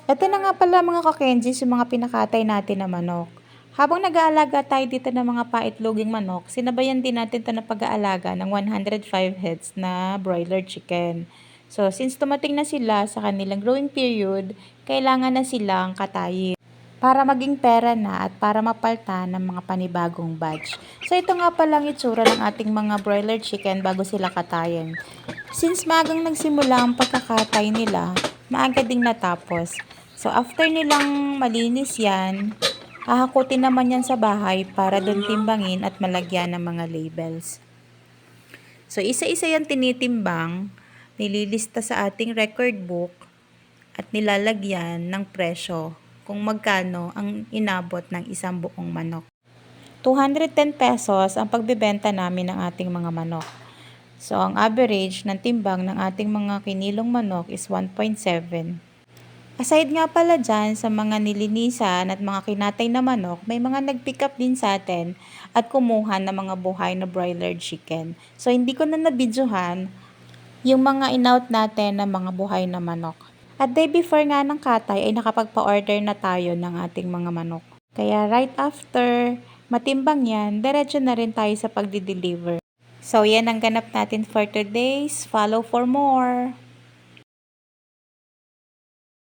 Ito na nga pala mga ka-Kenjis, yung mga pinakatay natin na manok. Habang nag-aalaga tayo dito ng mga paitloging manok, sinabayan din natin ito na pag-aalaga ng 105 heads na broiler chicken. So, since tumating na sila sa kanilang growing period, kailangan na silang katayin para maging pera na at para mapalta ng mga panibagong batch. So, ito nga palang itsura ng ating mga broiler chicken bago sila katayin. Since maagang nagsimula ang pagkakatay nila, maaga ding natapos. So, after nilang malinis yan, hahakutin naman yan sa bahay para doon timbangin at malagyan ng mga labels. So, isa-isa yan tinitimbang, nililista sa ating record book at nilalagyan ng presyo kung magkano ang inabot ng isang buong manok. 210 pesos ang pagbebenta namin ng ating mga manok. So, ang average ng timbang ng ating mga kinilong manok is 1.7. Aside nga pala dyan sa mga nilinisan at mga kinatay na manok, may mga nag-pick up din sa atin at kumuha ng mga buhay na broiler chicken. So, hindi ko na nabidyohan yung mga in-out natin ng mga buhay na manok. At day before nga ng katay ay nakapagpa-order na tayo ng ating mga manok. Kaya right after matimbang yan, diretso na rin tayo sa pagdi-deliver. So, yan ang ganap natin for today's. Follow for more!